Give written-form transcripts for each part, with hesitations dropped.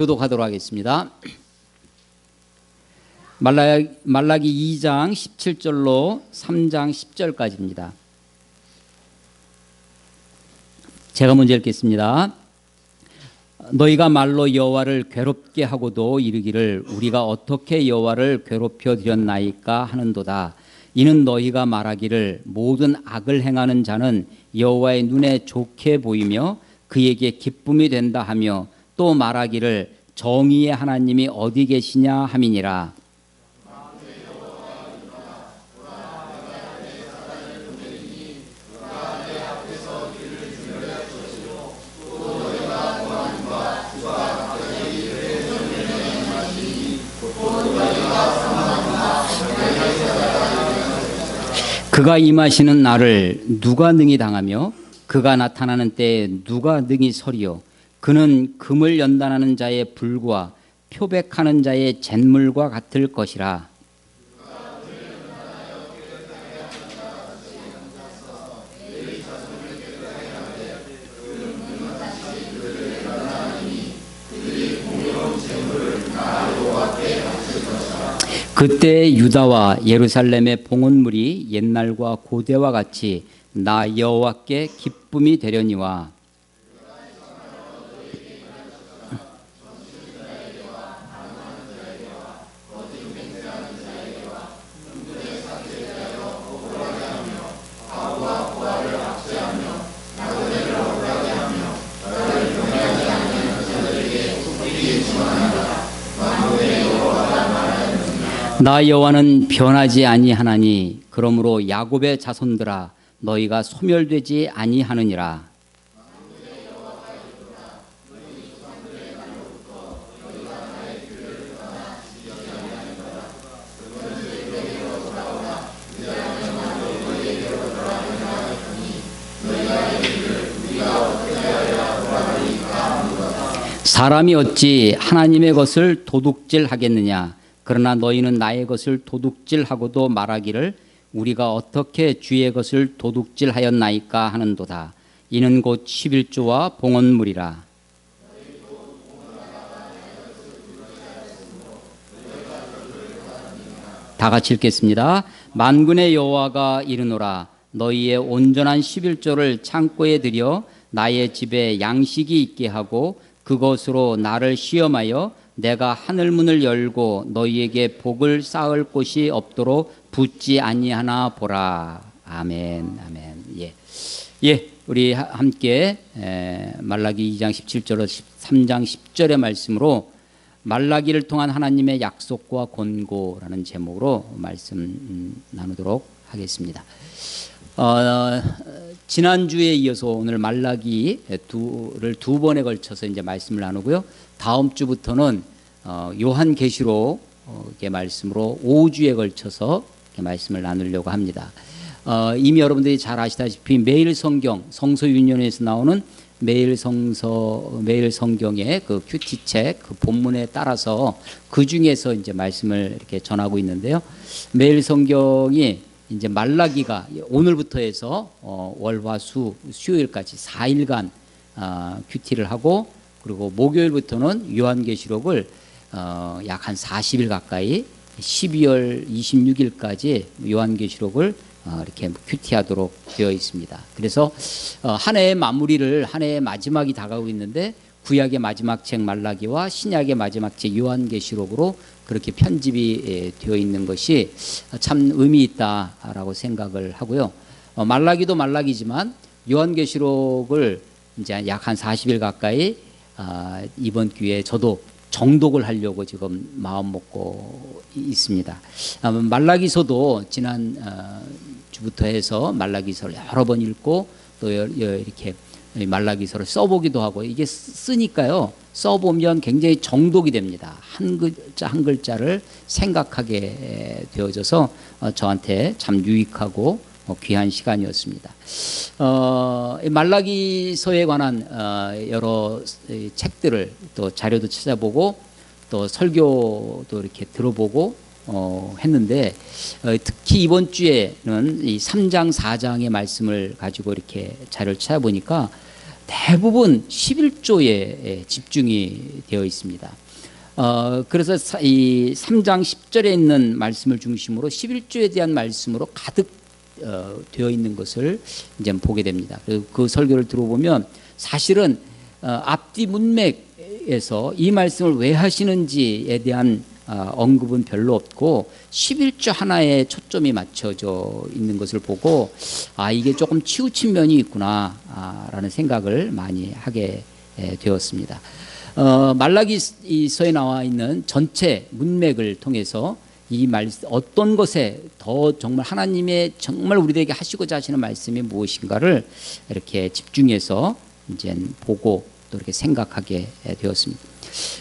교독하도록 하겠습니다. 말라기 2장 17절로 3장 10절까지입니다. 제가 먼저 읽겠습니다. 너희가 말로 여호와를 괴롭게 하고도 이르기를 우리가 어떻게 여호와를 괴롭혀 드렸나이까 하는도다. 이는 너희가 말하기를 모든 악을 행하는 자는 여호와의 눈에 좋게 보이며 그에게 기쁨이 된다 하며 또 말하기를 정의의 하나님이 어디 계시냐 함이니라. 그가 임하시는 날을 누가 능히 당하며 그가 나타나는 때에 누가 능히 서리요. 그는 금을 연단하는 자의 불과 표백하는 자의 잿물과 같을 것이라. 그때 유다와 예루살렘의 봉헌물이 옛날과 고대와 같이 나 여호와께 기쁨이 되려니와. 나 여호와는 변하지 아니하나니 그러므로 야곱의 자손들아 너희가 소멸되지 아니하느니라. 사람이 어찌 하나님의 것을 도둑질하겠느냐. 그러나 너희는 나의 것을 도둑질하고도 말하기를 우리가 어떻게 주의 것을 도둑질하였나이까 하는도다. 이는 곧 11조와 봉헌물이라. 다 같이 읽겠습니다. 만군의 여호와가 이르노라. 너희의 온전한 11조를 창고에 들여 나의 집에 양식이 있게 하고 그것으로 나를 시험하여 내가 하늘문을 열고 너희에게 복을 쌓을 곳이 없도록 붙지 아니하나 보라. 아멘. 아멘. 예, 우리 함께 말라기 2장 17절로 3장 10절의 말씀으로 말라기를 통한 하나님의 약속과 권고라는 제목으로 말씀 나누도록 하겠습니다. 지난주에 이어서 오늘 말라기를 두 번에 걸쳐서 이제 말씀을 나누고요. 다음 주부터는 요한계시록의 말씀으로 5주에 걸쳐서 말씀을 나누려고 합니다. 이미 여러분들이 잘 아시다시피 매일 성경 성서윤년에서 나오는 매일 성경의 그 큐티책 그 본문에 따라서 그 중에서 이제 말씀을 이렇게 전하고 있는데요. 매일 성경이 이제 말라기가 오늘부터 해서 월화수 수요일까지 4일간 큐티를 하고 그리고 목요일부터는 요한계시록을 약 한 40일 가까이 12월 26일까지 요한계시록을 이렇게 큐티하도록 되어 있습니다. 그래서 한 해의 마무리를 한 해의 마지막이 다가오고 있는데 구약의 마지막 책 말라기와 신약의 마지막 책 요한계시록으로 그렇게 편집이 되어 있는 것이 참 의미 있다라고 생각을 하고요. 말라기도 말라기지만 요한계시록을 이제 약 한 40일 가까이 이번 기회에 저도 정독을 하려고 지금 마음 먹고 있습니다. 말라기서도 지난 주부터 해서 말라기서를 여러 번 읽고 또 이렇게 말라기서를 써보기도 하고 이게 쓰니까요. 써보면 굉장히 정독이 됩니다. 한 글자 한 글자를 생각하게 되어져서 저한테 참 유익하고 귀한 시간이었습니다. 말라기서에 관한 여러 책들을 또 자료도 찾아보고 또 설교도 이렇게 들어보고 했는데 특히 이번 주에는 이 3장 4장의 말씀을 가지고 이렇게 자료를 찾아보니까 대부분 11조에 집중이 되어 있습니다. 그래서 이 3장 10절에 있는 말씀을 중심으로 11조에 대한 말씀으로 가득 되어 있는 것을 이제 보게 됩니다. 그 설교를 들어보면 사실은 앞뒤 문맥에서 이 말씀을 왜 하시는지에 대한 언급은 별로 없고 11조 하나에 초점이 맞춰져 있는 것을 보고 이게 조금 치우친 면이 있구나 라는 생각을 많이 하게 되었습니다. 말라기서에 나와 있는 전체 문맥을 통해서 이 말씀 어떤 것에 더 정말 하나님의 정말 우리들에게 하시고자 하시는 말씀이 무엇인가를 이렇게 집중해서 이제 보고 또 이렇게 생각하게 되었습니다.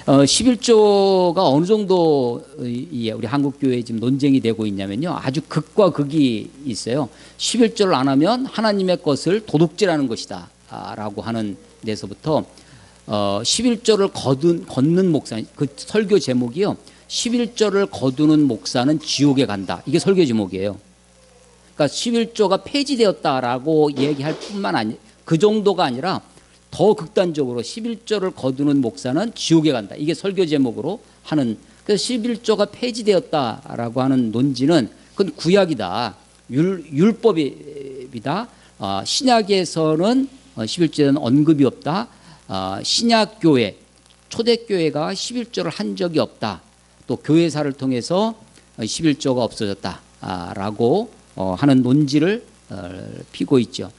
11조가 어느 정도 우리 한국 교회에 지금 논쟁이 되고 있냐면요, 아주 극과 극이 있어요. 11조를 안 하면 하나님의 것을 도둑질하는 것이다라고 하는 데서부터 11조를 걷는 목사, 그 설교 제목이요, 11조를 거두는 목사는 지옥에 간다. 이게 설교 제목이에요. 그러니까 11조가 폐지되었다라고 얘기할 뿐만 아니라 그 정도가 아니라 더 극단적으로 11조를 거두는 목사는 지옥에 간다. 이게 설교 제목으로 하는. 그래서 11조가 폐지되었다라고 하는 논지는 그건 구약이다. 율법이다. 신약에서는 11조에는 언급이 없다. 신약교회, 초대교회가 11조를 한 적이 없다. 또 교회사를 통해서 11조가 없어졌다라고 하는 논지를 피고 있죠.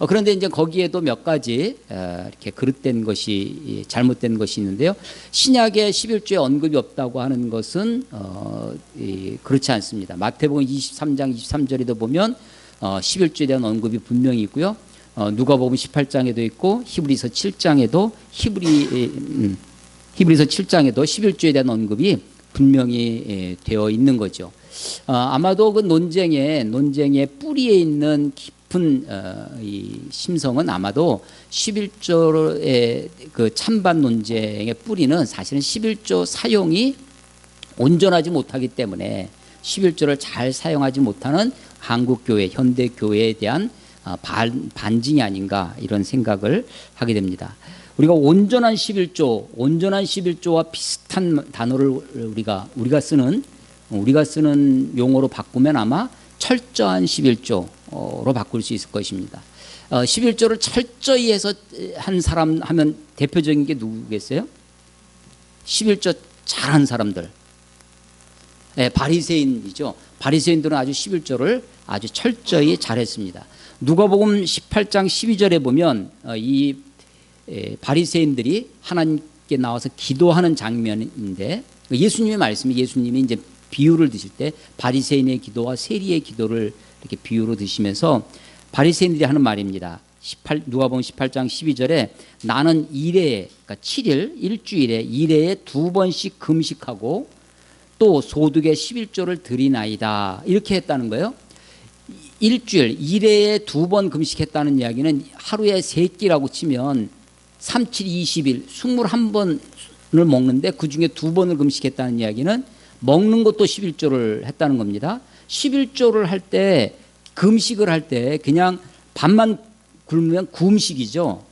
그런데 이제 거기에도 몇 가지 이렇게 그릇된 것이, 잘못된 것이 있는데요. 신약에 11조에 언급이 없다고 하는 것은 그렇지 않습니다. 마태복음 23장 23절에도 보면 11조에 대한 언급이 분명히 있고요. 누가복음 18장에도 있고 히브리서 7장에도 히브리서 7장에도 11조에 대한 언급이 분명히 되어 있는 거죠. 아마도 그 논쟁의 뿌리에 있는 깊은 이 심성은 아마도 11조의 그 찬반 논쟁의 뿌리는 사실은 11조 사용이 온전하지 못하기 때문에 11조를 잘 사용하지 못하는 한국교회, 현대교회에 대한 반증이 아닌가 이런 생각을 하게 됩니다. 우리가 온전한 11조와 비슷한 단어를 우리가 쓰는 용어로 바꾸면 아마 철저한 11조로 바꿀 수 있을 것입니다. 11조를 철저히 해서 한 사람 하면 대표적인 게 누구겠어요? 11조 잘한 사람들. 바리새인이죠. 바리새인들은 아주 11조를 아주 철저히 잘했습니다. 누가복음 18장 12절에 보면 이 바리새인들이 하나님께 나와서 기도하는 장면인데, 예수님의 말씀이, 예수님이 이제 비유를 드실 때 바리새인의 기도와 세리의 기도를 이렇게 비유로 드시면서 바리새인들이 하는 말입니다. 누가복음 18장 12절에 나는 일회에, 그러니까 7일 일주일에 일회에 2번씩 금식하고 또 소득의 11조를 드리나이다, 이렇게 했다는 거예요. 일주일 1회에 2번 금식했다는 이야기는 하루에 3끼라고 치면 3, 7, 20일 21번을 먹는데 그 중에 2번을 금식했다는 이야기는 먹는 것도 11조를 했다는 겁니다. 11조를 할 때, 금식을 할 때 그냥 밥만 굶으면 구음식이죠.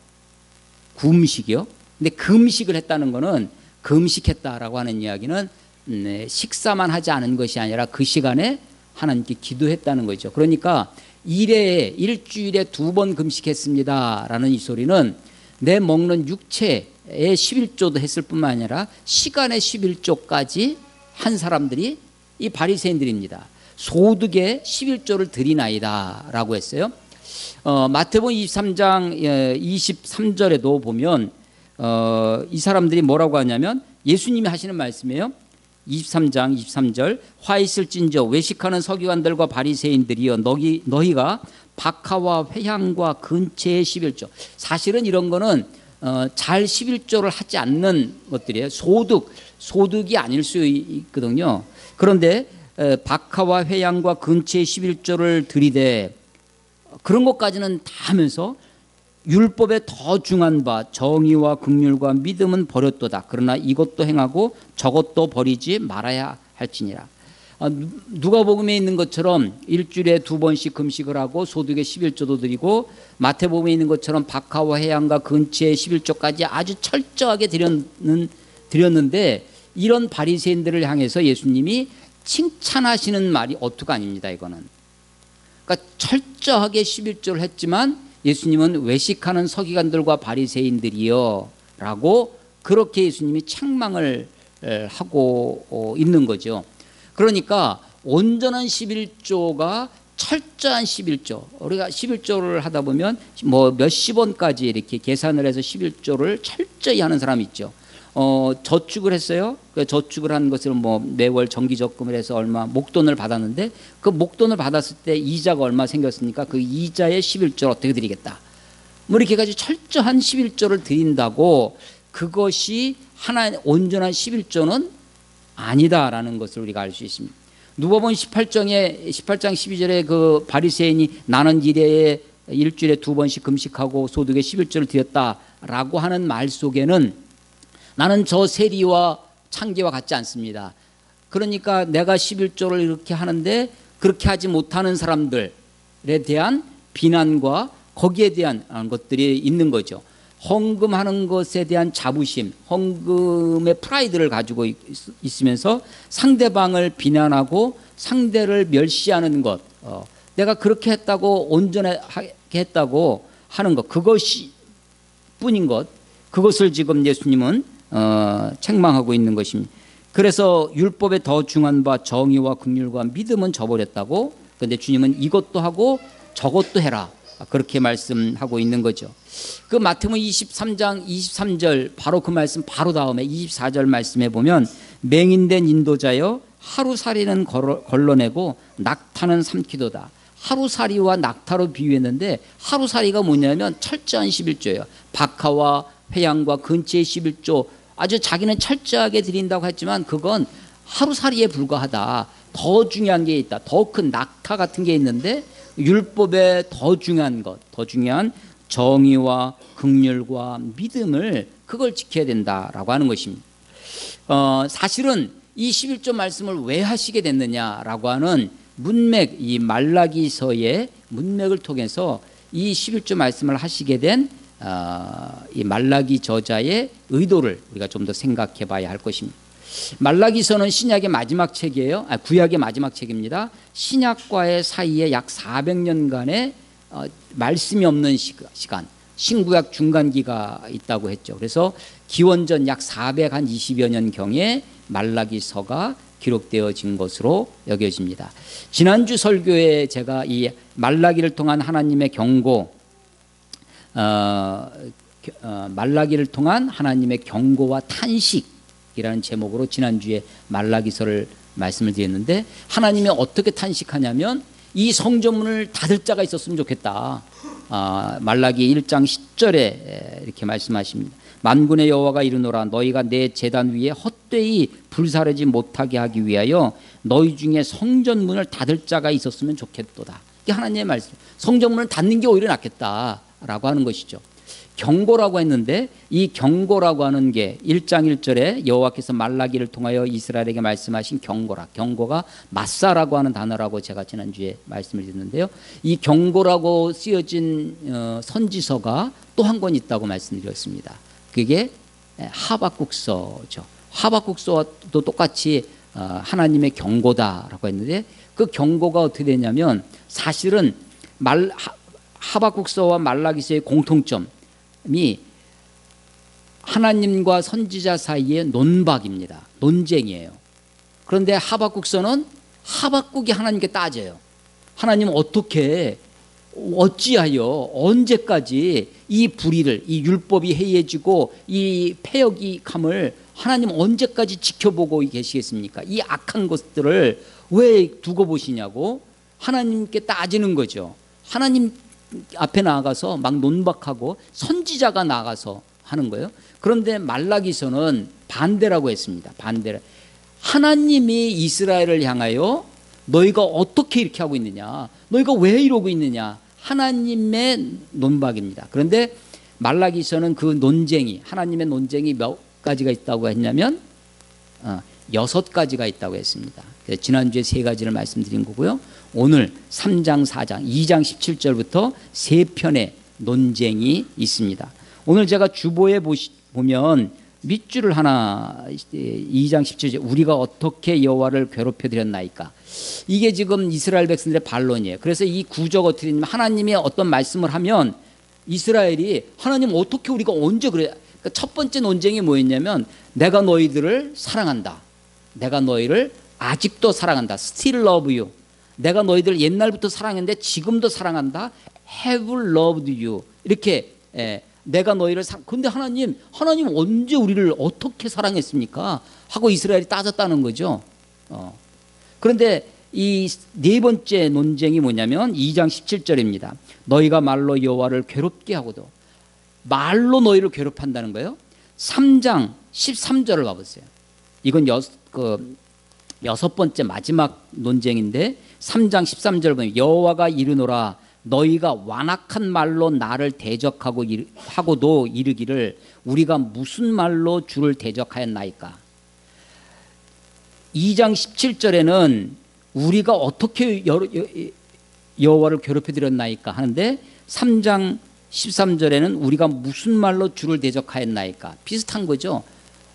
구음식이요. 근데 금식을 했다는 거는, 금식했다라고 하는 이야기는 식사만 하지 않은 것이 아니라 그 시간에 하나님께 기도했다는 거죠. 그러니까 일주일에 2번 금식했습니다라는 이 소리는 내 먹는 육체의 11조도 했을 뿐만 아니라 시간의 11조까지 한 사람들이 이 바리새인들입니다. 소득의 11조를 드리나이다라고 했어요. 마태복음 23장 23절에도 보면 이 사람들이 뭐라고 하냐면 예수님이 하시는 말씀이에요. 23장 23절 화 있을진저 외식하는 서기관들과 바리새인들이여 너희가 박하와 회향과 근체의 11조. 사실은 이런 거는 잘 11조를 하지 않는 것들이에요. 소득이 아닐 수 있거든요. 그런데 박하와 회향과 근체의 11조를 들이되 그런 것까지는 다 하면서 율법에 더 중한 바 정의와 긍휼과 믿음은 버렸도다. 그러나 이것도 행하고 저것도 버리지 말아야 할지니라. 누가복음에 있는 것처럼 일주일에 2번씩 금식을 하고 소득의 11조도 드리고, 마태복음에 있는 것처럼 박하와 해양과 근처의 11조까지 아주 철저하게 드렸는데, 이런 바리새인들을 향해서 예수님이 칭찬하시는 말이 어투가 아닙니다. 이거는 그러니까 철저하게 11조를 했지만 예수님은 외식하는 서기관들과 바리새인들이요 라고 그렇게 예수님이 책망을 하고 있는 거죠. 그러니까 온전한 11조가 철저한 11조, 우리가 11조를 하다 보면 뭐 몇십 원까지 이렇게 계산을 해서 11조를 철저히 하는 사람이 있죠. 저축을 했어요. 그 저축을 한 것을 뭐 매월 정기적금을 해서 얼마 목돈을 받았는데, 그 목돈을 받았을 때 이자가 얼마 생겼으니까 그 이자의 11조를 어떻게 드리겠다, 뭐 이렇게 가지고 철저한 11조를 드린다고, 그것이 하나의 온전한 11조는 아니다라는 것을 우리가 알 수 있습니다. 누가복음 18장 12절에 그 바리새인이 나는 일주일에 2번씩 금식하고 소득의 11조를 드렸다라고 하는 말 속에는 나는 저 세리와 창기와 같지 않습니다. 그러니까 내가 11조를 이렇게 하는데 그렇게 하지 못하는 사람들에 대한 비난과 거기에 대한 것들이 있는 거죠. 헌금하는 것에 대한 자부심, 헌금의 프라이드를 가지고 있으면서 상대방을 비난하고 상대를 멸시하는 것, 내가 그렇게 했다고 온전하게 했다고 하는 것, 그것이 뿐인 것, 그것을 지금 예수님은 책망하고 있는 것입니다. 그래서 율법에 더 중한 바 정의와 긍휼과 믿음은 저버렸다고, 그런데 주님은 이것도 하고 저것도 해라, 그렇게 말씀하고 있는 거죠. 그 마태복음 23장 23절 바로 그 말씀 바로 다음에 24절 말씀에 보면 맹인된 인도자여 하루살이는 걸러내고 낙타는 삼키도다. 하루살이와 낙타로 비유했는데, 하루살이가 뭐냐면 철저한 11조예요. 박하와 회양과 근처의 11조, 아주 자기는 철저하게 드린다고 했지만 그건 하루살이에 불과하다. 더 중요한 게 있다. 더 큰 낙타 같은 게 있는데, 율법에 더 중요한 것, 더 중요한 정의와 긍휼과 믿음을, 그걸 지켜야 된다라고 하는 것입니다. 사실은 이 11조 말씀을 왜 하시게 됐느냐라고 하는 문맥, 이 말라기서의 문맥을 통해서 이 11조 말씀을 하시게 된 이 말라기 저자의 의도를 우리가 좀 더 생각해 봐야 할 것입니다. 말라기서는 신약의 마지막 책이에요. 구약의 마지막 책입니다. 신약과의 사이에 약 400년간의 말씀이 없는 시간, 신구약 중간기가 있다고 했죠. 그래서 기원전 약 420여 년경에 말라기서가 기록되어진 것으로 여겨집니다. 지난주 설교에 제가 이 말라기를 통한 하나님의 경고, 말라기를 통한 하나님의 경고와 탄식이라는 제목으로 지난주에 말라기서를 말씀을 드렸는데, 하나님이 어떻게 탄식하냐면 이 성전문을 닫을 자가 있었으면 좋겠다. 말라기 1장 10절에 이렇게 말씀하십니다. 만군의 여호와가 이르노라 너희가 내 제단 위에 헛되이 불사르지 못하게 하기 위하여 너희 중에 성전문을 닫을 자가 있었으면 좋겠도다. 이게 하나님의 말씀. 성전문을 닫는 게 오히려 낫겠다라고 하는 것이죠. 경고라고 했는데, 이 경고라고 하는 게 1장 1절에 여호와께서 말라기를 통하여 이스라엘에게 말씀하신 경고라. 경고가 마사라고 하는 단어라고 제가 지난주에 말씀을 드렸는데요. 이 경고라고 쓰여진 선지서가 또 한 권 있다고 말씀드렸습니다. 그게 하박국서죠. 하박국서도 똑같이 하나님의 경고다라고 했는데, 그 경고가 어떻게 되냐면 사실은 하박국서와 말라기서의 공통점이 하나님과 선지자 사이의 논박입니다. 논쟁이에요. 그런데 하박국서는 하박국이 하나님께 따져요. 하나님 어찌하여 언제까지 이 불의를, 이 율법이 해이해지고 이 패역이 감을 하나님 언제까지 지켜보고 계시겠습니까? 이 악한 것들을 왜 두고 보시냐고 하나님께 따지는 거죠. 하나님 앞에 나아가서 막 논박하고 선지자가 나가서 하는 거예요. 그런데 말라기서는 반대라고 했습니다. 반대를. 하나님이 이스라엘을 향하여 너희가 어떻게 이렇게 하고 있느냐, 너희가 왜 이러고 있느냐, 하나님의 논박입니다. 그런데 말라기서는 그 논쟁이, 하나님의 논쟁이 몇 가지가 있다고 했냐면 6가지가 있다고 했습니다. 지난주에 3가지를 말씀드린 거고요. 오늘 3장, 4장, 2장 17절부터 3편의 논쟁이 있습니다. 오늘 제가 주보에 보면 밑줄을 하나 2장 17절 우리가 어떻게 여호와를 괴롭혀 드렸나이까. 이게 지금 이스라엘 백성들의 반론이에요. 그래서 이 구조가 어떻게 되냐면 하나님이 어떤 말씀을 하면 이스라엘이 하나님 어떻게 우리가 언제 그래. 그러니까 첫 번째 논쟁이 뭐였냐면 내가 너희들을 사랑한다. 내가 너희를 아직도 사랑한다. Still love you. 내가 너희들 옛날부터 사랑했는데 지금도 사랑한다. Have loved you. 이렇게 내가 너희를 근데 하나님 언제 우리를 어떻게 사랑했습니까? 하고 이스라엘이 따졌다는 거죠. 그런데 이 네 번째 논쟁이 뭐냐면 2장 17절입니다. 너희가 말로 여호와를 괴롭게 하고도 말로 너희를 괴롭한다는 거예요. 3장 13절을 봐보세요. 이건 여섯 번째 마지막 논쟁인데 3장 13절 보면 여호와가 이르노라 너희가 완악한 말로 나를 대적하고도 이르기를 우리가 무슨 말로 주를 대적하였나이까. 2장 17절에는 우리가 어떻게 여호와를 괴롭혀 드렸나이까 하는데 3장 13절에는 우리가 무슨 말로 주를 대적하였나이까. 비슷한 거죠.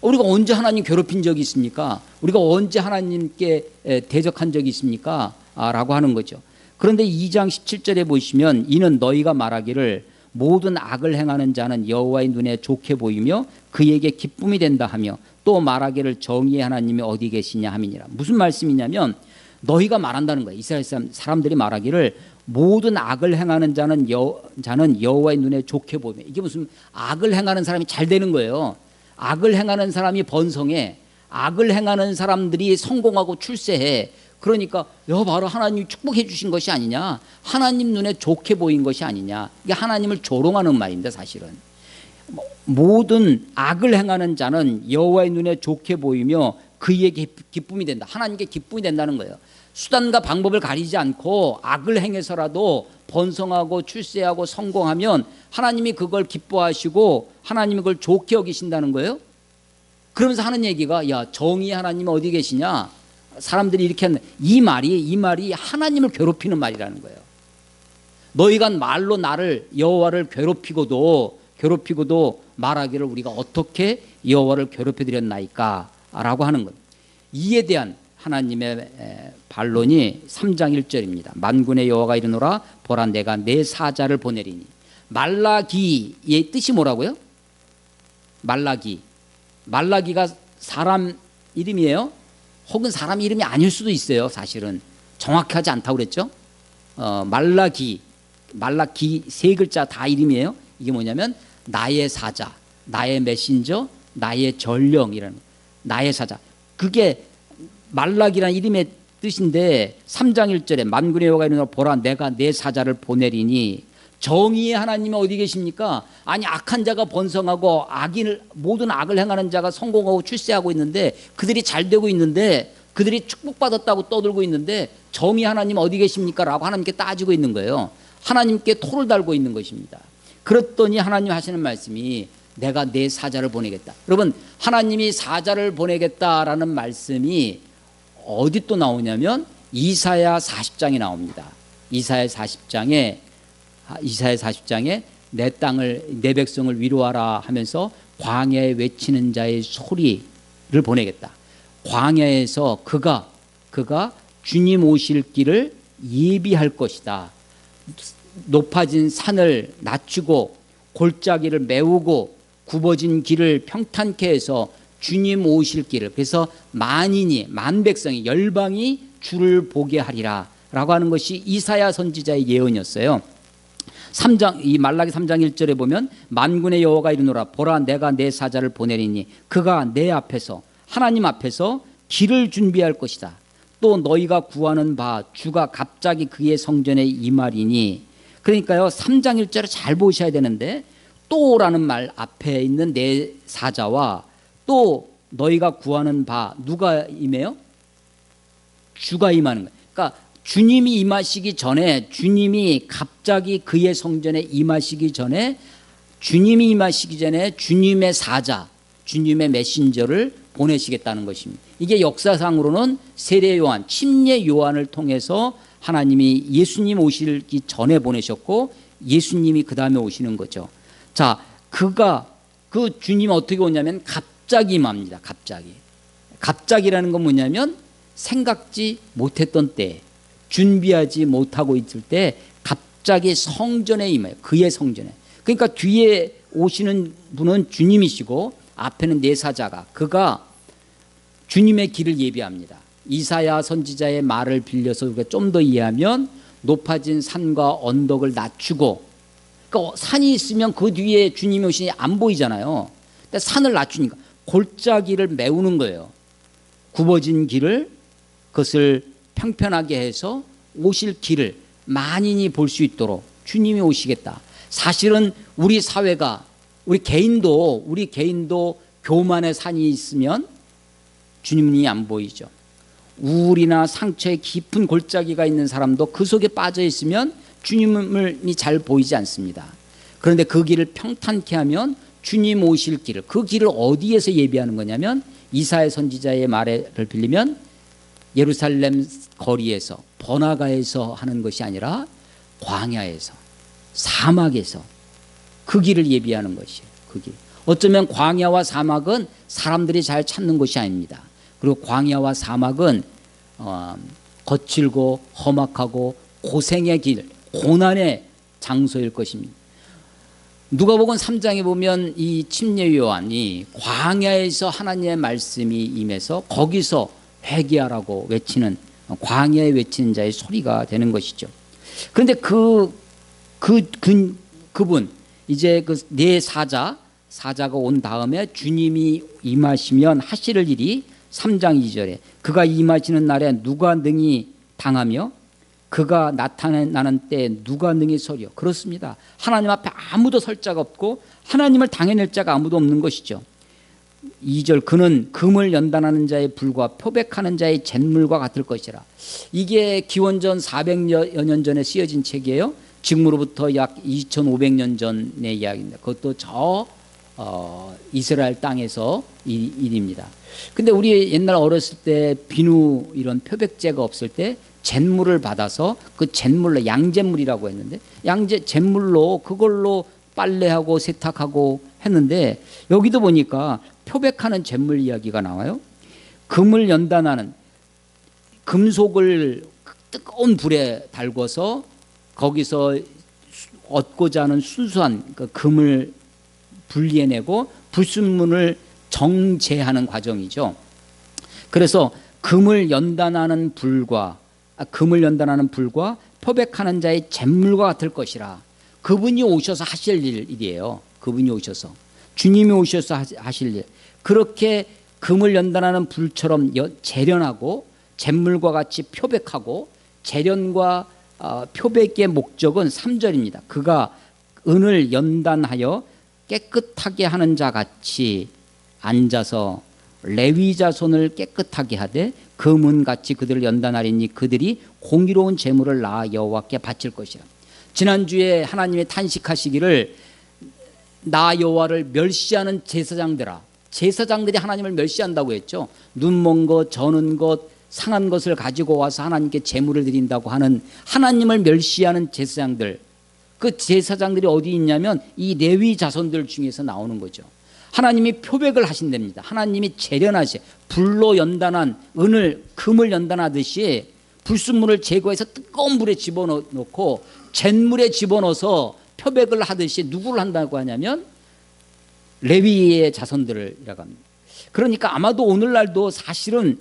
우리가 언제 하나님 괴롭힌 적이 있습니까? 우리가 언제 하나님께 대적한 적이 있습니까? 라고 하는 거죠. 그런데 2장 17절에 보시면 이는 너희가 말하기를 모든 악을 행하는 자는 여호와의 눈에 좋게 보이며 그에게 기쁨이 된다 하며 또 말하기를 정의의 하나님이 어디 계시냐 함이니라. 무슨 말씀이냐면 너희가 말한다는 거예요. 이스라엘 사람들이 말하기를 모든 악을 행하는 자는 여호와의 눈에 좋게 보이며. 이게 무슨 악을 행하는 사람이 잘 되는 거예요. 악을 행하는 사람이 번성해. 악을 행하는 사람들이 성공하고 출세해. 그러니까 바로 하나님이 축복해 주신 것이 아니냐. 하나님 눈에 좋게 보인 것이 아니냐. 이게 하나님을 조롱하는 말입니다. 사실은. 모든 악을 행하는 자는 여호와의 눈에 좋게 보이며 그에게 기쁨이 된다. 하나님께 기쁨이 된다는 거예요. 수단과 방법을 가리지 않고 악을 행해서라도 번성하고 출세하고 성공하면 하나님이 그걸 기뻐하시고 하나님이 그걸 좋게 여기신다는 거예요. 그러면서 하는 얘기가 야 정의의 하나님 어디 계시냐. 사람들이 이렇게 하는 이 말이 하나님을 괴롭히는 말이라는 거예요. 너희가 말로 나를 여호와를 괴롭히고도 말하기를 우리가 어떻게 여호와를 괴롭혀 드렸나이까 라고 하는 것. 이에 대한 하나님의 반론이 3장 1절입니다. 만군의 여호와가 이르노라 보라 내가 내 사자를 보내리니. 말라기의 뜻이 뭐라고요? 말라기가 사람 이름이에요? 혹은 사람 이름이 아닐 수도 있어요. 사실은 정확하지 않다고 그랬죠. 말라기 3글자 다 이름이에요. 이게 뭐냐면 나의 사자, 나의 메신저, 나의 전령이라는 나의 사자. 그게 말라기라는 이름의 뜻인데 3장 1절에 만군의 여호와가 이르노라 보라 내가 내 사자를 보내리니. 정의의 하나님이 어디 계십니까? 아니 악한 자가 번성하고 모든 악을 행하는 자가 성공하고 출세하고 있는데 그들이 잘 되고 있는데 그들이 축복받았다고 떠들고 있는데 정의 하나님 어디 계십니까? 라고 하나님께 따지고 있는 거예요. 하나님께 토를 달고 있는 것입니다. 그랬더니 하나님 하시는 말씀이 내가 내 사자를 보내겠다. 여러분 하나님이 사자를 보내겠다라는 말씀이 어디 또 나오냐면 이사야 40장에 나옵니다. 이사야 40장에 내 백성을 위로하라 하면서 광야에 외치는 자의 소리를 보내겠다. 광야에서 그가 주님 오실 길을 예비할 것이다. 높아진 산을 낮추고 골짜기를 메우고 굽어진 길을 평탄케 해서 주님 오실 길을, 그래서 만 백성이 열방이 주를 보게 하리라 라고 하는 것이 이사야 선지자의 예언이었어요. 이 말라기 3장 1절에 보면 만군의 여호와가 이르노라 보라 내가 내 사자를 보내리니 그가 내 앞에서 하나님 앞에서 길을 준비할 것이다. 또 너희가 구하는 바 주가 갑자기 그의 성전에 임하리니. 그러니까요 3장 1절을 잘 보셔야 되는데 또라는 말 앞에 있는 내 사자와 또 너희가 구하는 바 누가 임해요? 주가 임하는 거예요. 그러니까 주님이 임하시기 전에 주님이 갑자기 그의 성전에 임하시기 전에 주님이 임하시기 전에 주님의 사자 주님의 메신저를 보내시겠다는 것입니다. 이게 역사상으로는 세례 요한, 침례 요한을 통해서 하나님이 예수님 오시기 전에 보내셨고 예수님이 그 다음에 오시는 거죠. 자, 그 주님이 어떻게 오냐면 갑자기 임합니다. 갑자기라는 건 뭐냐면 생각지 못했던 때, 준비하지 못하고 있을 때 갑자기 성전에 임해요. 그의 성전에. 그러니까 뒤에 오시는 분은 주님이시고 앞에는 네 사자가, 그가 주님의 길을 예비합니다. 이사야 선지자의 말을 빌려서 우리가 좀 더 이해하면 높아진 산과 언덕을 낮추고, 그러니까 산이 있으면 그 뒤에 주님이 오시니 안 보이잖아요. 근데 산을 낮추니까 골짜기를 메우는 거예요. 굽어진 길을, 그것을 평편하게 해서 오실 길을 만인이 볼 수 있도록 주님이 오시겠다. 사실은 우리 사회가, 우리 개인도 교만의 산이 있으면 주님이 안 보이죠. 우울이나 상처에 깊은 골짜기가 있는 사람도 그 속에 빠져 있으면 주님이 잘 보이지 않습니다. 그런데 그 길을 평탄케 하면 주님 오실 길을, 그 길을 어디에서 예비하는 거냐면 이사야 선지자의 말을 빌리면 예루살렘 거리에서, 번화가에서 하는 것이 아니라 광야에서, 사막에서 그 길을 예비하는 것이에요. 그 길. 어쩌면 광야와 사막은 사람들이 잘 찾는 곳이 아닙니다. 그리고 광야와 사막은 거칠고 험악하고 고생의 길, 고난의 장소일 것입니다. 누가복음 3장에 보면 이 침례 요한이 광야에서 하나님의 말씀이 임해서 거기서 회개하라고 외치는, 광야에 외치는 자의 소리가 되는 것이죠. 그런데 그분, 이제 그 네 사자가 온 다음에 주님이 임하시면 하실 일이 3장 2절에 그가 임하시는 날에 누가 능히 당하며 그가 나타나는 때에 누가 능히 서려. 그렇습니다. 하나님 앞에 아무도 설 자가 없고 하나님을 당해낼 자가 아무도 없는 것이죠. 2절, 그는 금을 연단하는 자의 불과 표백하는 자의 잿물과 같을 것이라. 이게 기원전 400여 년 전에 쓰여진 책이에요. 지금으로부터 약 2500년 전의 이야기입니다. 그것도 이스라엘 땅에서 일입니다. 근데 우리 옛날 어렸을 때 비누 이런 표백제가 없을 때 잿물을 받아서 그 잿물로, 양잿물이라고 했는데 잿물로 그걸로 빨래하고 세탁하고 했는데 여기도 보니까 표백하는 잿물 이야기가 나와요. 금을 연단하는, 금속을 뜨거운 불에 달궈서 거기서 얻고자 하는 순수한 그 금을 분리해내고 불순물을 정제하는 과정이죠. 그래서 금을 연단하는 불과 표백하는 자의 잿물과 같을 것이라. 그분이 오셔서 하실 일이에요. 그분이 오셔서, 주님이 오셔서 하실 일. 그렇게 금을 연단하는 불처럼 재련하고 잿물과 같이 표백하고, 재련과 표백의 목적은 3절입니다. 그가 은을 연단하여 깨끗하게 하는 자 같이 앉아서 레위 자손을 깨끗하게 하되 금은같이 그들을 연단하리니 그들이 공의로운 제물을 나 여호와께 바칠 것이라. 지난주에 하나님의 탄식하시기를 나 여호와를 멸시하는 제사장들이 하나님을 멸시한다고 했죠. 눈먼 것, 저는 것, 상한 것을 가지고 와서 하나님께 제물을 드린다고 하는 하나님을 멸시하는 제사장들, 그 제사장들이 어디 있냐면 이 레위 자손들 중에서 나오는 거죠. 하나님이 표백을 하신답니다. 하나님이 재련하시, 불로 연단한 은을, 금을 연단하듯이 불순물을 제거해서 뜨거운 물에 집어넣고 잿물에 집어넣어서 표백을 하듯이 누구를 한다고 하냐면 레위의 자손들이라고 합니다. 그러니까 아마도 오늘날도 사실은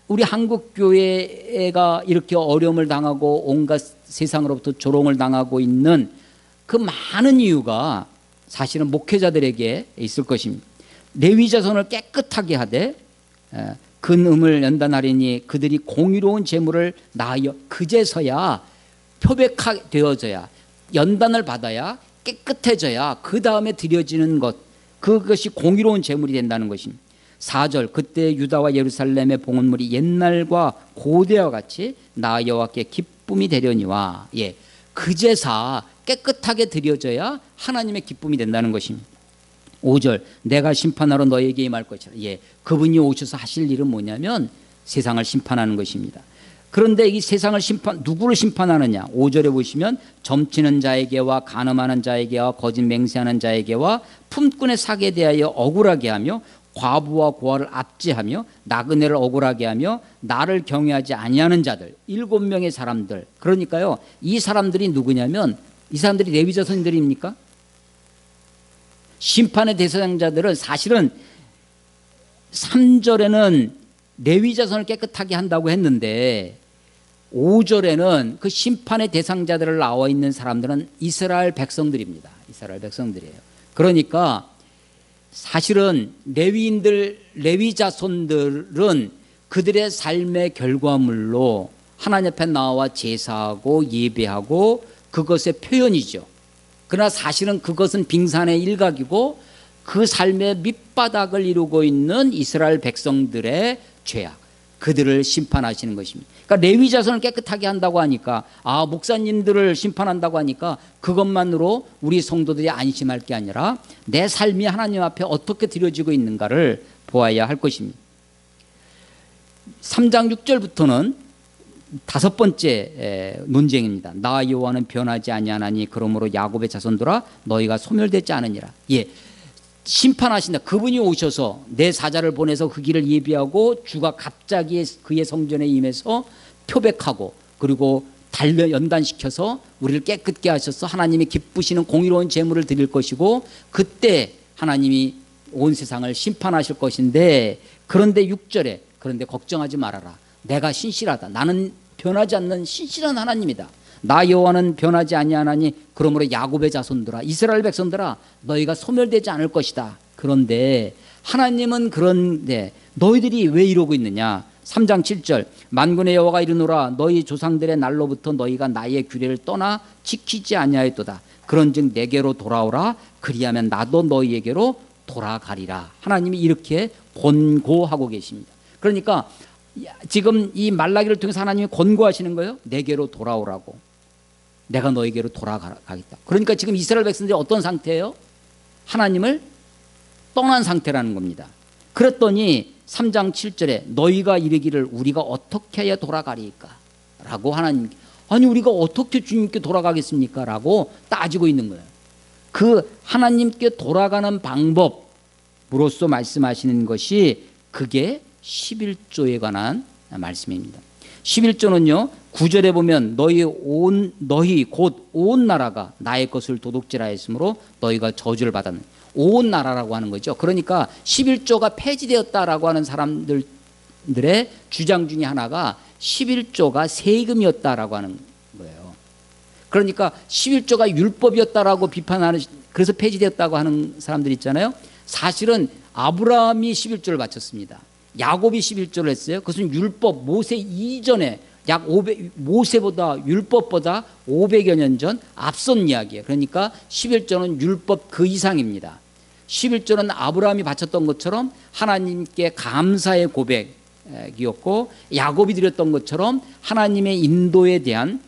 우리 한국 교회가 이렇게 어려움을 당하고 온갖 세상으로부터 조롱을 당하고 있는 그 많은 이유가 사실은 목회자들에게 있을 것입니다. 레위 자손을 깨끗하게 하되 근음을 연단하리니 그들이 공의로운 제물을 나여, 그제서야 표백되어져야, 연단을 받아야 깨끗해져야 그 다음에 드려지는 것, 그것이 공의로운 제물이 된다는 것입니다. 4절, 그때 유다와 예루살렘의 봉헌물이 옛날과 고대와 같이 나 여호와께 기쁨이 되려니와. 그제사 깨끗하게 드려져야 하나님의 기쁨이 된다는 것입니다. 5절 내가 심판하러 너에게 임할 것이라. 예, 그분이 오셔서 하실 일은 뭐냐면 세상을 심판하는 것입니다. 그런데 이 세상을 누구를 심판하느냐? 5절에 보시면 점치는 자에게와 간음하는 자에게와 거짓 맹세하는 자에게와 품꾼의 사기에 대하여 억울하게 하며 과부와 고아를 압제하며 나그네를 억울하게 하며 나를 경외하지 아니하는 자들 7명의 사람들. 그러니까요, 이 사람들이 누구냐면 이 사람들이 레위 자손들입니까? 심판의 대상자들은 사실은 3절에는 레위 자손을 깨끗하게 한다고 했는데 5절에는 그 심판의 대상자들을 나와 있는 사람들은 이스라엘 백성들입니다. 이스라엘 백성들이에요. 그러니까 사실은 레위 자손들은 그들의 삶의 결과물로 하나님 앞에 나와 제사하고 예배하고 그것의 표현이죠. 그러나 사실은 그것은 빙산의 일각이고 그 삶의 밑바닥을 이루고 있는 이스라엘 백성들의 죄악, 그들을 심판하시는 것입니다. 그러니까 레위 자손을 깨끗하게 한다고 하니까, 목사님들을 심판한다고 하니까 그것만으로 우리 성도들이 안심할 게 아니라 내 삶이 하나님 앞에 어떻게 드려지고 있는가를 보아야 할 것입니다. 3장 6절부터는 5번째 논쟁입니다. 나 여호와는 변하지 아니하나니 그러므로 야곱의 자손들아 너희가 소멸되지 않으니라. 예, 심판하신다. 그분이 오셔서 내 사자를 보내서 그 길을 예비하고 주가 갑자기 그의 성전에 임해서 표백하고 그리고 연단시켜서 우리를 깨끗게 하셔서 하나님이 기쁘시는 공의로운 제물을 드릴 것이고 그때 하나님이 온 세상을 심판하실 것인데, 그런데 6절에 그런데 걱정하지 말아라. 내가 신실하다. 나는 변하지 않는 신실한 하나님이다. 나 여호와는 변하지 아니하나니 그러므로 야곱의 자손들아 이스라엘 백성들아 너희가 소멸되지 않을 것이다. 그런데 하나님은 그런데 너희들이 왜 이러고 있느냐? 3장 7절 만군의 여호와가 이르노라 너희 조상들의 날로부터 너희가 나의 규례를 떠나 지키지 아니하였도다. 그런즉 내게로 돌아오라. 그리하면 나도 너희에게로 돌아가리라. 하나님이 이렇게 권고하고 계십니다. 그러니까 지금 이 말라기를 통해서 하나님이 권고하시는 거예요. 내게로 돌아오라고. 내가 너에게로 돌아가겠다. 그러니까 지금 이스라엘 백성들이 어떤 상태예요? 하나님을 떠난 상태라는 겁니다. 그랬더니 3장 7절에 너희가 이르기를 우리가 어떻게 해야 돌아가리까? 라고 하나님, 아니 우리가 어떻게 주님께 돌아가겠습니까? 라고 따지고 있는 거예요. 그 하나님께 돌아가는 방법으로서 말씀하시는 것이 그게 11조에 관한 말씀입니다. 11조는요 9절에 보면 너희 곧 온 나라가 나의 것을 도둑질하였으므로 너희가 저주를 받았는, 온 나라라고 하는 거죠. 그러니까 11조가 폐지되었다라고 하는 사람들의 주장 중에 하나가 11조가 세금이었다라고 하는 거예요. 그러니까 11조가 율법이었다라고 비판하는, 그래서 폐지되었다고 하는 사람들 있잖아요. 사실은 아브라함이 11조를 바쳤습니다. 야곱이 11조를 했어요. 그것은 율법, 모세 이전에 약 500, 모세보다 율법보다 500여 년 전 앞선 이야기예요. 그러니까 11조는 율법 그 이상입니다. 11조는 아브라함이 바쳤던 것처럼 하나님께 감사의 고백이었고, 야곱이 드렸던 것처럼 하나님의 인도에 대한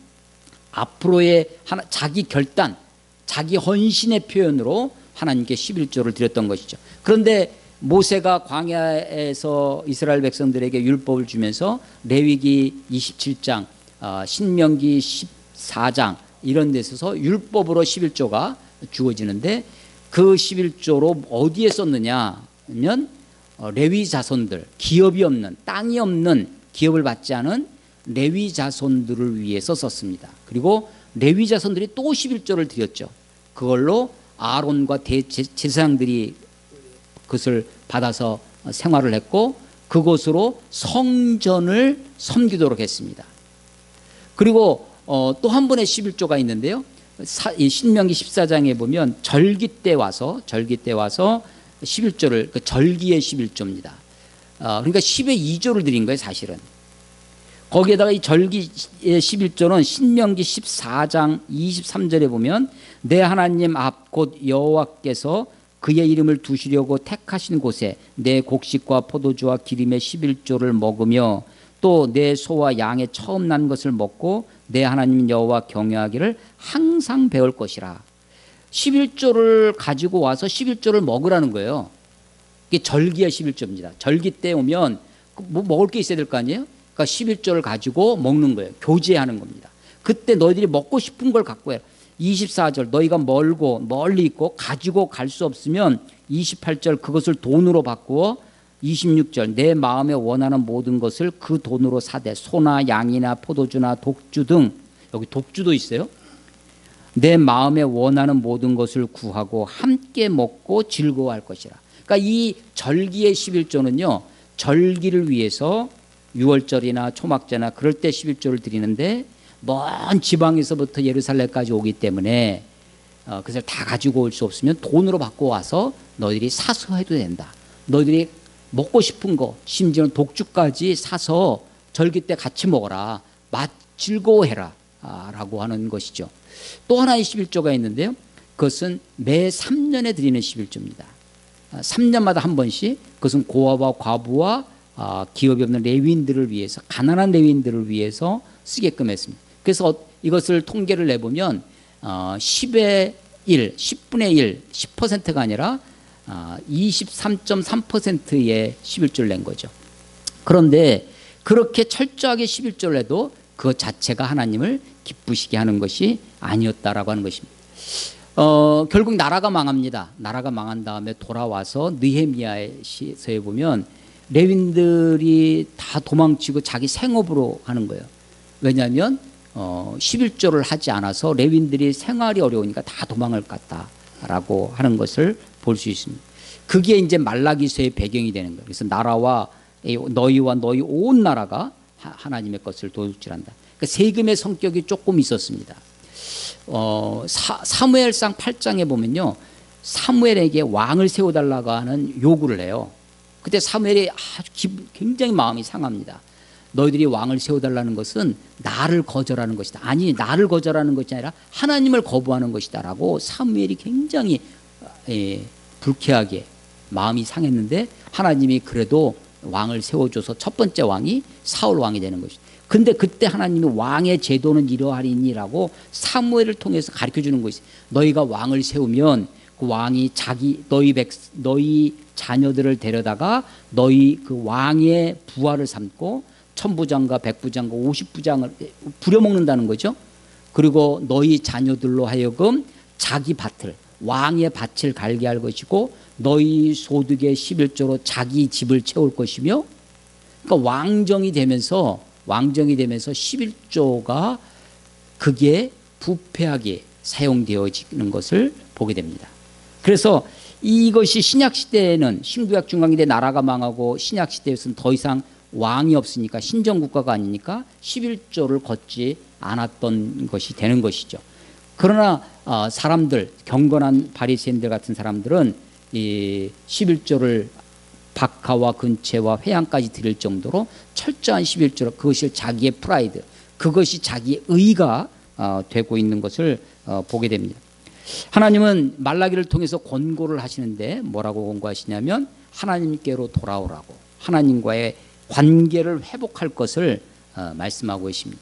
앞으로의 자기 결단, 자기 헌신의 표현으로 하나님께 11조를 드렸던 것이죠. 그런데 모세가 광야에서 이스라엘 백성들에게 율법을 주면서 레위기 27장, 신명기 14장 이런 데서 율법으로 11조가 주어지는데, 그 11조로 어디에 썼느냐 하면 레위 자손들, 기업이 없는, 땅이 없는, 기업을 받지 않은 레위 자손들을 위해서 썼습니다. 그리고 레위 자손들이 또 11조를 드렸죠. 그걸로 아론과 제사장들이 그것을 받아서 생활을 했고 그것으로 성전을 섬기도록 했습니다. 그리고 또 한 번의 11조가 있는데요. 신명기 14장에 보면 절기 때 와서 11조를, 그 절기의 11조입니다. 그러니까 10의 2조를 드린 거예요, 사실은. 거기에다가 이 절기의 11조는 신명기 14장 23절에 보면 내 하나님 앞 곧 여호와께서 그의 이름을 두시려고 택하신 곳에 내 곡식과 포도주와 기름의 11조를 먹으며 또 내 소와 양의 처음 난 것을 먹고 내 하나님 여호와 경외하기를 항상 배울 것이라. 11조를 가지고 와서 11조를 먹으라는 거예요. 이게 절기야 11조입니다. 절기 때 오면 뭐 먹을 게 있어야 될 거 아니에요? 그러니까 11조를 가지고 먹는 거예요. 교제하는 겁니다. 그때 너희들이 먹고 싶은 걸 갖고 해라. 24절 너희가 멀리 있고 가지고 갈 수 없으면 28절 그것을 돈으로 바꾸어 26절 내 마음에 원하는 모든 것을 그 돈으로 사되 소나 양이나 포도주나 독주 등 여기 독주도 있어요. 내 마음에 원하는 모든 것을 구하고 함께 먹고 즐거워할 것이라. 그러니까 이 절기의 11조는요. 절기를 위해서 6월절이나 초막절이나 그럴 때 11조를 드리는데 먼 지방에서부터 예루살렘까지 오기 때문에 그것을 다 가지고 올 수 없으면 돈으로 바꿔 와서 너희들이 사서 해도 된다. 너희들이 먹고 싶은 거 심지어는 독주까지 사서 절기 때 같이 먹어라. 즐거워해라 라고 하는 것이죠. 또 하나의 11조가 있는데요. 그것은 매 3년에 드리는 11조입니다. 3년마다 한 번씩 그것은 고아와 과부와 기업이 없는 레위인들을 위해서 가난한 레위인들을 위해서 쓰게끔 했습니다. 그래서 이것을 통계를 내보면 10의 1, 10분의 1, 10%가 아니라 23.3%의 11조를 낸 거죠. 그런데 그렇게 철저하게 11조를 해도 그것 자체가 하나님을 기쁘시게 하는 것이 아니었다라고 하는 것입니다. 결국 나라가 망합니다. 나라가 망한 다음에 돌아와서 느헤미야서에 보면 레윈들이 다 도망치고 자기 생업으로 하는 거예요. 왜냐하면 11조를 하지 않아서 레윈들이 생활이 어려우니까 다 도망을 갔다라고 하는 것을 볼 수 있습니다. 그게 이제 말라기서의 배경이 되는 거예요. 그래서 나라와 너희와 너희 온 나라가 하나님의 것을 도둑질한다. 그러니까 세금의 성격이 조금 있었습니다. 사무엘상 8장에 보면요, 사무엘에게 왕을 세워달라고 하는 요구를 해요. 그때 사무엘이 아주 굉장히 마음이 상합니다. 너희들이 왕을 세워달라는 것은 나를 거절하는 것이다. 아니, 나를 거절하는 것이 아니라 하나님을 거부하는 것이다 라고 사무엘이 굉장히 불쾌하게 마음이 상했는데 하나님이 그래도 왕을 세워줘서 첫 번째 왕이 사울 왕이 되는 것이죠. 근데 그때 하나님이 왕의 제도는 이러하리니라고 사무엘을 통해서 가르쳐주는 것이, 너희가 왕을 세우면 그 왕이 너희 자녀들을 데려다가 너희 그 왕의 부하를 삼고 천부장과 백부장과 50부장을 부려먹는다는 거죠. 그리고 너희 자녀들로 하여금 자기 밭을, 왕의 밭을 갈게 할 것이고 너희 소득의 11조로 자기 집을 채울 것이며, 그러니까 왕정이 되면서 11조가 그게 부패하게 사용되어지는 것을 보게 됩니다. 그래서 이것이 신약시대에는, 신구약 중간기대 나라가 망하고 신약시대에서는 더 이상 왕이 없으니까 신정국가가 아니니까 11조를 걷지 않았던 것이 되는 것이죠. 그러나 사람들, 경건한 바리새인들 같은 사람들은 이 11조를 박하와 근체와 회양까지 드릴 정도로 철저한 11조로, 그것이 자기의 프라이드, 그것이 자기의 의가 되고 있는 것을 보게 됩니다. 하나님은 말라기를 통해서 권고를 하시는데 뭐라고 권고하시냐면 하나님께로 돌아오라고, 하나님과의 관계를 회복할 것을 말씀하고 계십니다.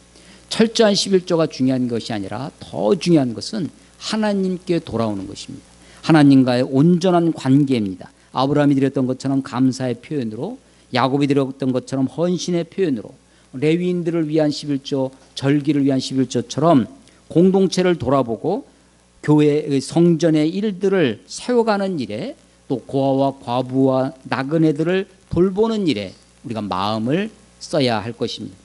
철저한 11조가 중요한 것이 아니라 더 중요한 것은 하나님께 돌아오는 것입니다. 하나님과의 온전한 관계입니다. 아브라함이 드렸던 것처럼 감사의 표현으로, 야곱이 드렸던 것처럼 헌신의 표현으로, 레위인들을 위한 11조, 절기를 위한 11조처럼 공동체를 돌아보고 교회의 성전의 일들을 세워가는 일에, 또 고아와 과부와 나그네들을 돌보는 일에 우리가 마음을 써야 할 것입니다.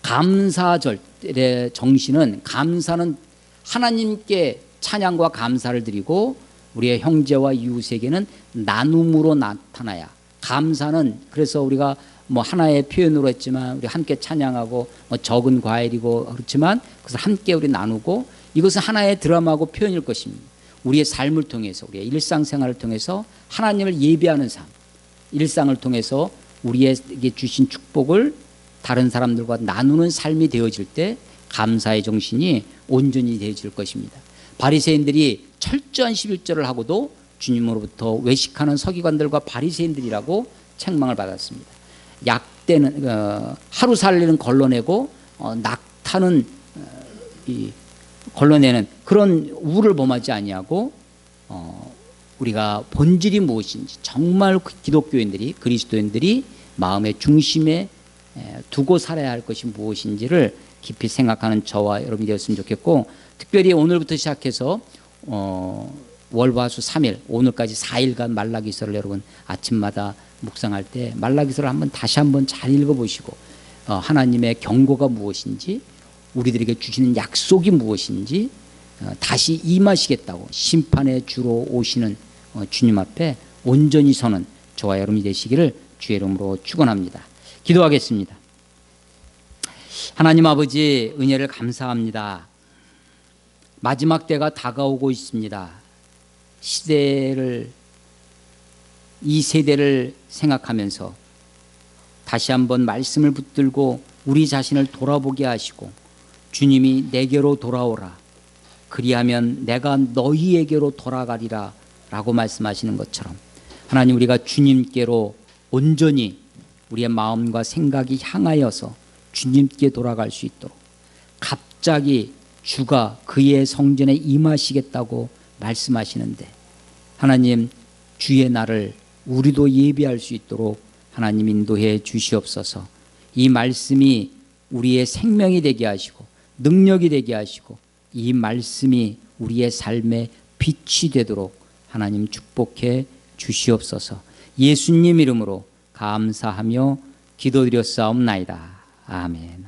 감사절의 정신은, 감사는 하나님께 찬양과 감사를 드리고 우리의 형제와 이웃에게는 나눔으로 나타나야, 감사는, 그래서 우리가 뭐 하나의 표현으로 했지만 우리 함께 찬양하고 뭐 적은 과일이고 그렇지만 그래서 함께 우리 나누고, 이것은 하나의 드라마고 표현일 것입니다. 우리의 삶을 통해서, 우리의 일상생활을 통해서 하나님을 예배하는 삶, 일상을 통해서 우리에게 주신 축복을 다른 사람들과 나누는 삶이 되어질 때 감사의 정신이 온전히 되어질 것입니다. 바리새인들이 철저한 11조를 하고도 주님으로부터 외식하는 서기관들과 바리새인들이라고 책망을 받았습니다. 약대는 하루 살리는 걸러내고 낙타는 걸러내는 그런 우를 범하지 아니하고 우리가 본질이 무엇인지 정말 기독교인들이 그리스도인들이 마음의 중심에 두고 살아야 할 것이 무엇인지를 깊이 생각하는 저와 여러분이 되었으면 좋겠고, 특별히 오늘부터 시작해서 월화수 3일 오늘까지 4일간 말라기서를 여러분 아침마다 묵상할 때 말라기서를 다시 한번 잘 읽어보시고 하나님의 경고가 무엇인지, 우리들에게 주시는 약속이 무엇인지, 다시 임하시겠다고 심판의 주로 오시는 주님 앞에 온전히 서는 저와 여러분이 되시기를 주의 이름으로 축원합니다. 기도하겠습니다. 하나님 아버지, 은혜를 감사합니다. 마지막 때가 다가오고 있습니다. 이 세대를 생각하면서 다시 한번 말씀을 붙들고 우리 자신을 돌아보게 하시고, 주님이 내게로 돌아오라, 그리하면 내가 너희에게로 돌아가리라 라고 말씀하시는 것처럼 하나님, 우리가 주님께로 온전히 우리의 마음과 생각이 향하여서 주님께 돌아갈 수 있도록, 갑자기 주가 그의 성전에 임하시겠다고 말씀하시는데 하나님, 주의 날을 우리도 예비할 수 있도록 하나님 인도해 주시옵소서. 이 말씀이 우리의 생명이 되게 하시고 능력이 되게 하시고, 이 말씀이 우리의 삶의 빛이 되도록 하나님 축복해 주시옵소서. 예수님 이름으로 감사하며 기도드렸사옵나이다. 아멘.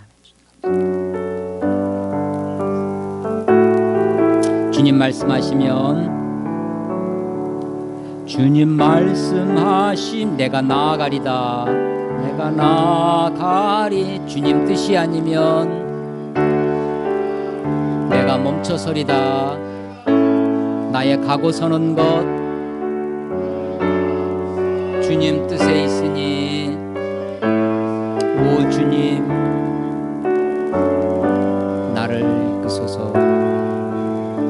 주님 말씀하시면, 주님 말씀하신 내가 나아가리다, 내가 나아가리. 주님 뜻이 아니면 내가 멈춰서리다. 나의 가고 서는 것 주님 뜻에 있으니, 오 주님 나를 이끄소서.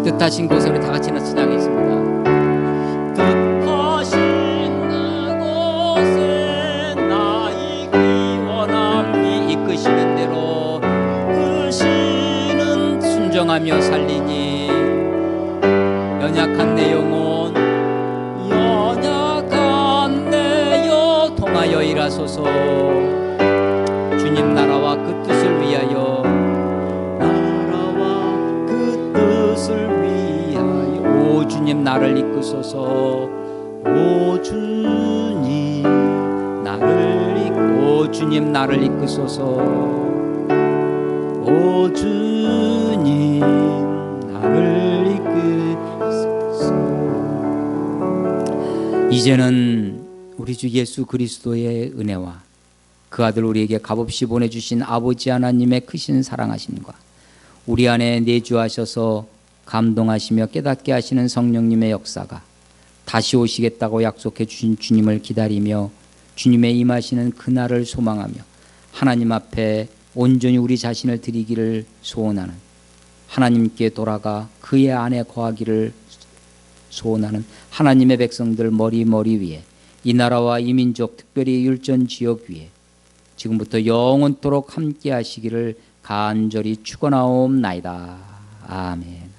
뜻하신 곳에 우리 다 같이 찬양하겠습니다. 뜻하신 곳에 나의 원함이 이끄시는 대로 그시는 순종하며 살리니, 연약한 내 영혼 연약한 내 영 통하여 일하소서. 주님 나라와 그 뜻을 위하여, 나라와 그 뜻을 위하여, 오 주님 나를 이끄소서. 오 주님 나를 주님 나를 이끄소서. 오 주님 나를 이끄소서. 이제는 우리 주 예수 그리스도의 은혜와 그 아들 우리에게 값없이 보내주신 아버지 하나님의 크신 사랑하심과 우리 안에 내주하셔서 감동하시며 깨닫게 하시는 성령님의 역사가, 다시 오시겠다고 약속해 주신 주님을 기다리며 주님의 임하시는 그날을 소망하며 하나님 앞에 온전히 우리 자신을 드리기를 소원하는, 하나님께 돌아가 그의 안에 거하기를 소원하는 하나님의 백성들 머리 위에, 이 나라와 이 민족, 특별히 율전 지역 위에 지금부터 영원토록 함께 하시기를 간절히 축원하옵나이다. 아멘.